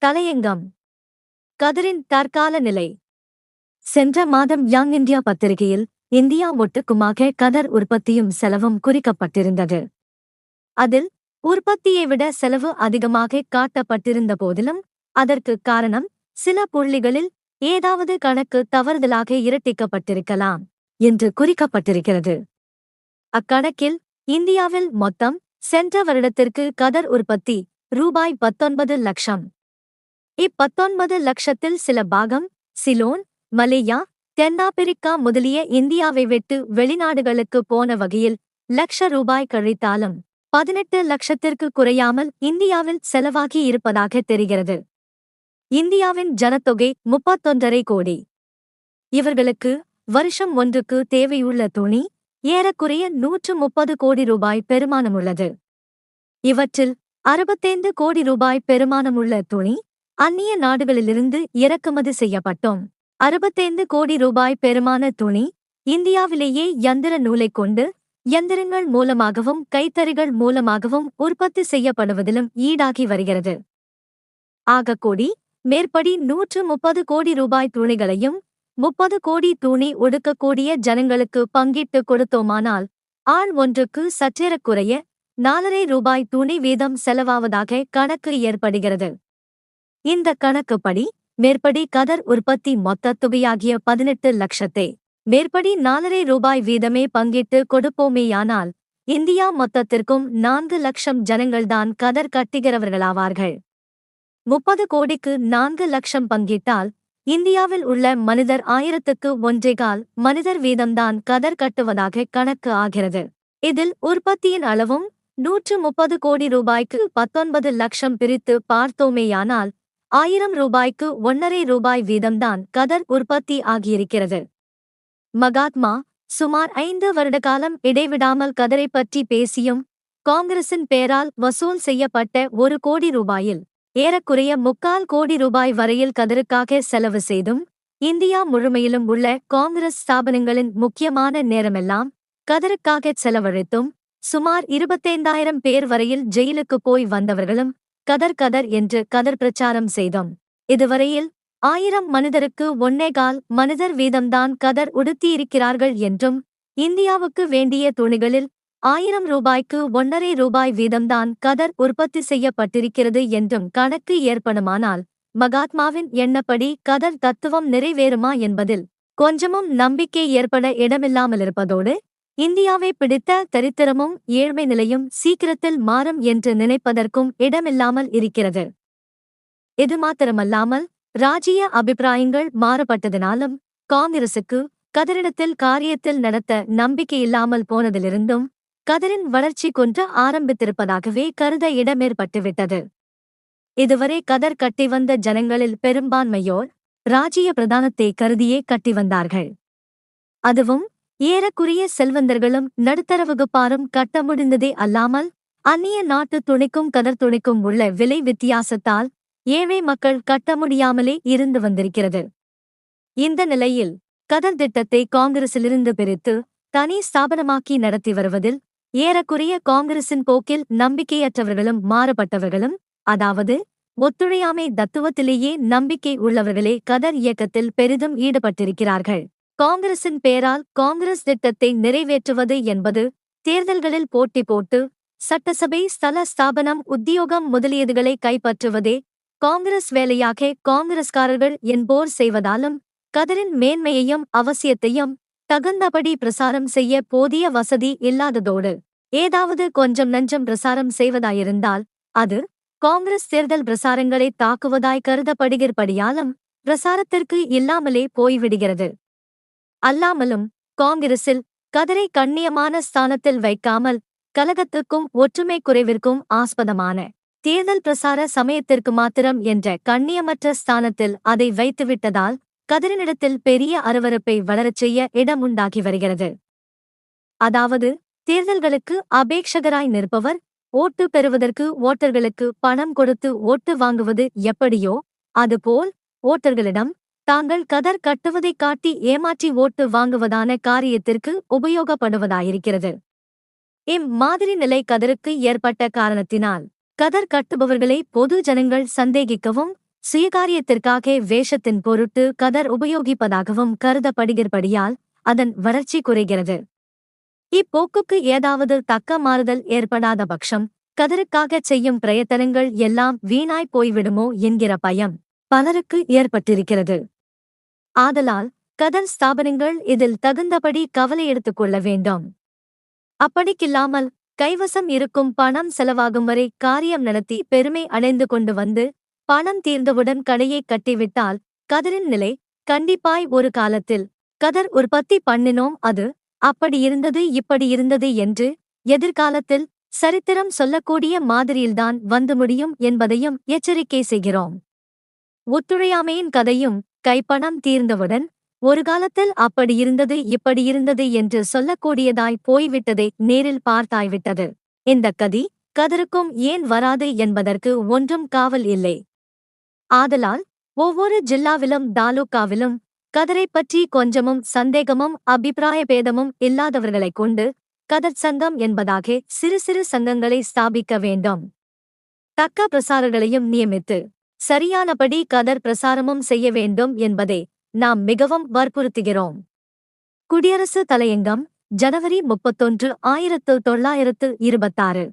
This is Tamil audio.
தலையங்கம். கதரின் தற்கால நிலை. சென்ற மாதம் யங் இந்தியா பத்திரிகையில் இந்தியா ஒட்டுக்குமாக கதர் உற்பத்தியும் செலவும் குறிக்கப்பட்டிருந்தது. அதில் உற்பத்தியை விட செலவு அதிகமாக காட்டப்பட்டிருந்த போதிலும் அதற்கு காரணம் சில புள்ளிகளில் ஏதாவது கணக்கு தவறுதலாக இரட்டிக்கப்பட்டிருக்கலாம் என்று குறிக்கப்பட்டிருக்கிறது. அக்கணக்கில் இந்தியாவில் மொத்தம் சென்ற வருடத்திற்கு கதர் உற்பத்தி ரூபாய் 19 லட்சம். 19 லட்சத்தில் சில பாகம் சிலோன், மலேயா, தென்னாப்பிரிக்கா முதலிய இந்தியாவை விட்டு வெளிநாடுகளுக்கு போன வகையில் லட்ச ரூபாய் கழித்தாலும் 18 லட்சத்திற்கு குறையாமல் இந்தியாவில் செலவாகி இருப்பதாக தெரிகிறது. இந்தியாவின் ஜனத்தொகை 31.5 கோடி. இவர்களுக்கு வருஷம் ஒன்றுக்கு தேவையுள்ள துணி ஏறக்குறைய 130 கோடி ரூபாய் பெறுமானமுள்ளது. இவற்றில் 65 கோடி ரூபாய் பெறுமானமுள்ள துணி அந்நிய நாடுகளிலிருந்து இறக்குமதி செய்யப்பட்டோம். 65 கோடி ரூபாய் பெறுமான துணி இந்தியாவிலேயே யந்திர நூலைக் கொண்டு யந்திரங்கள் மூலமாகவும் கைத்தறிகள் மூலமாகவும் உற்பத்தி செய்யப்படுவதிலும் ஈடாகி வருகிறது. ஆகக்கூடி மேற்படி 130 கோடி ரூபாய் துணிகளையும் 30 கோடி துணி ஒடுக்கக்கூடிய ஜனங்களுக்கு பங்கிட்டு கொடுத்தோமானால் ஆள் ஒன்றுக்கு சற்றேறக்குறைய 4.5 ரூபாய் துணி வீதம் செலவாவதாக கணக்கு ஏற்படுகிறது. இந்த கணக்குப்படி மேற்படி கதர் உற்பத்தி மொத்த தொகையாகிய 18 லட்சத்தை மேற்படி 4.5 ரூபாய் வீதமே பங்கிட்டு கொடுப்போமேயானால் இந்தியா மொத்தத்திற்கும் 4 லட்சம் ஜனங்கள்தான் கதர் கட்டுகிறவர்களாவார்கள். 30 கோடிக்கு 4 லட்சம் பங்கிட்டால் இந்தியாவில் உள்ள மனிதர் 1000க்கு 1.25 மனிதர் வீதம்தான் கதர் கட்டுவதாக கணக்கு ஆகிறது. இதில் உற்பத்தியின் அளவும் 130 கோடி ரூபாய்க்கு 19 லட்சம் பிரித்து பார்த்தோமேயானால் 1000 ரூபாய்க்கு 1.5 ரூபாய் வீதம்தான் கதர் உற்பத்தி ஆகியிருக்கிறது. மகாத்மா சுமார் 5 வருடகாலம் இடைவிடாமல் கதரை பற்றி பேசியும் காங்கிரசின் பேரால் வசூல் செய்யப்பட்ட 1 கோடி ரூபாயில் ஏறக்குறைய 3/4 கோடி ரூபாய் வரையில் கதருக்காக செலவு செய்தும் இந்தியா முழுமையிலும் உள்ள காங்கிரஸ் ஸ்தாபனங்களின் முக்கியமான நேரமெல்லாம் கதருக்காக செலவழித்தும் சுமார் 25,000 பேர் வரையில் ஜெயிலுக்கு போய் வந்தவர்களும் கதர் என்று கதர் பிரச்சாரம் செய்தோம். இதுவரையில் 1000 மனிதருக்கு 1.25 மனிதர் வீதம்தான் கதர் உடுத்தியிருக்கிறார்கள் என்றும் இந்தியாவுக்கு வேண்டிய துணிகளில் 1000 ரூபாய்க்கு 1.5 ரூபாய் வீதம்தான் கதர் உற்பத்தி செய்யப்பட்டிருக்கிறது என்றும் கணக்கு ஏற்படுமானால் மகாத்மாவின் எண்ணப்படி கதர் தத்துவம் நிறைவேறுமா என்பதில் கொஞ்சமும் நம்பிக்கை ஏற்பட இடமில்லாமலிருப்பதோடு இந்தியாவை பிடித்த தரித்திரமும் ஏழ்மை நிலையும் சீக்கிரத்தில் மாறும் என்று நினைப்பதற்கும் இடமில்லாமல் இருக்கிறது. இது மாத்திரமல்லாமல் ராஜ்ஜிய அபிப்பிராயங்கள் மாறுபட்டதினாலும் காங்கிரசுக்கு கதரிடத்தில் காரியத்தில் நடத்த நம்பிக்கையில்லாமல் போனதிலிருந்தும் கதரின் வளர்ச்சி கொன்று ஆரம்பித்திருப்பதாகவே கருத இடமேற்பட்டுவிட்டது. இதுவரை கதர் கட்டி வந்த ஜனங்களில் பெரும்பான்மையோர் ராஜ்ஜிய பிரதானத்தை கருதியே கட்டி வந்தார்கள். அதுவும் ஏறக்குறைய செல்வந்தர்களும் நடுத்தர வகுப்பாரும் கட்ட முடிந்ததே அல்லாமல் அந்நிய நாட்டு துணிக்கும் கதர் துணிக்கும் உள்ள விலை வித்தியாசத்தால் ஏழை மக்கள் கட்ட முடியாமலே இருந்து வந்திருக்கிறது. இந்த நிலையில் கதர் திட்டத்தை காங்கிரசிலிருந்து பிரித்து தனி ஸ்தாபனமாக்கி நடத்தி வருவதில் ஏறக்குறைய காங்கிரசின் போக்கில் நம்பிக்கையற்றவர்களும் மாறுபட்டவர்களும், அதாவது ஒத்துழையாமை தத்துவத்திலேயே நம்பிக்கை உள்ளவர்களே கதர் இயக்கத்தில் பெரிதும் ஈடுபட்டிருக்கிறார்கள். காங்கிரசின் பேரால் காங்கிரஸ் திட்டத்தை நிறைவேற்றுவது என்பது தேர்தல்களில் போட்டி போட்டு சட்டசபை ஸ்தல ஸ்தாபனம் உத்தியோகம் முதலியதுகளை கைப்பற்றுவதே காங்கிரஸ் வேலையாக காங்கிரஸ்காரர்கள் என்போர் செய்வதாலும் கதரின் மேன்மையையும் அவசியத்தையும் தகுந்தபடி பிரசாரம் செய்ய போதிய வசதி இல்லாததோடு ஏதாவது கொஞ்சம் நஞ்சம் பிரசாரம் செய்வதாயிருந்தால் அது காங்கிரஸ் தேர்தல் பிரசாரங்களை தாக்குவதாய் கருதப்படுகிறபடியாலும் பிரசாரத்திற்கு இல்லாமலே போய்விடுகிறது. அல்லாமலும் காங்கிரசில் கதரை கண்ணியமான ஸ்தானத்தில் வைக்காமல் கலகத்துக்கும் ஒற்றுமை குறைவிற்கும் ஆஸ்பதமான தேர்தல் பிரசார சமயத்திற்கு மாத்திரம் என்ற கண்ணியமற்ற ஸ்தானத்தில் அதை வைத்துவிட்டதால் கதரினிடத்தில் பெரிய அருவருப்பை வளரச் செய்ய இடமுண்டாகி வருகிறது. அதாவது தேர்தல்களுக்கு அபேட்சகராய் நிற்பவர் ஓட்டு பெறுவதற்கு ஓட்டர்களுக்கு பணம் கொடுத்து ஓட்டு வாங்குவது எப்படியோ அதுபோல் ஓட்டர்களிடம் தாங்கள் கதர் கட்டுவதைக் காட்டி ஏமாற்றி ஓட்டு வாங்குவதான காரியத்திற்கு உபயோகப்படுவதாயிருக்கிறது. இம்மாதிரி நிலை கதருக்கு ஏற்பட்ட காரணத்தினால் கதர் கட்டுபவர்களை பொது ஜனங்கள் சந்தேகிக்கவும் சுயகாரியத்திற்காக வேஷத்தின் பொருட்டு கதர் உபயோகிப்பதாகவும் கருதப்படுகிறபடியால் அதன் வளர்ச்சி குறைகிறது. இப்போக்குக்கு ஏதாவது தக்க மாறுதல் ஏற்படாத பட்சம் கதருக்காகச் செய்யும் பிரயத்தனங்கள் எல்லாம் வீணாய் போய்விடுமோ என்கிற பயம் பலருக்கு ஏற்பட்டிருக்கிறது. ஆதலால் கதர் ஸ்தாபனங்கள் இதில் தகுந்தபடி கவலை எடுத்துக் கொள்ள வேண்டும். அப்படிக்கில்லாமல் கைவசம் இருக்கும் பணம் செலவாகும் வரை காரியம் நடத்தி பெருமை அடைந்து கொண்டு வந்து பணம் தீர்ந்தவுடன் கடையை கட்டிவிட்டால் கதரின் நிலை கண்டிப்பாய் ஒரு காலத்தில் கதர் உற்பத்தி பண்ணினோம், அது அப்படி இருந்தது இப்படி இருந்தது என்று எதிர்காலத்தில் சரித்திரம் சொல்லக்கூடிய மாதிரியில்தான் வந்து முடியும் என்பதையும் எச்சரிக்கை செய்கிறோம். ஒத்துழையாமையின் கதையும் கைப்பணம் தீர்ந்தவுடன் ஒரு காலத்தில் அப்படி இருந்தது இப்படி இருந்தது என்று சொல்லக்கூடியதாய் போய்விட்டதை நேரில் பார்த்தாய்விட்டது. இந்தக் கதி கதருக்கும் ஏன் வராது என்பதற்கு ஒன்றும் காவல் இல்லை. ஆதலால் ஒவ்வொரு ஜில்லாவிலும் தாலுக்காவிலும் கதரைப் பற்றி கொஞ்சமும் சந்தேகமும் அபிப்பிராய பேதமும் இல்லாதவர்களைக் கொண்டு கதர் சங்கம் என்பதாக சிறு சிறு சங்கங்களை ஸ்தாபிக்க வேண்டும். தக்க பிரசாரங்களையும் நியமித்து சரியானபடி கதர் பிரசாரமும் செய்ய வேண்டும் என்பதை நாம் மிகவும் வற்புறுத்துகிறோம். குடியரசு தலையங்கம், ஜனவரி 31, 1926.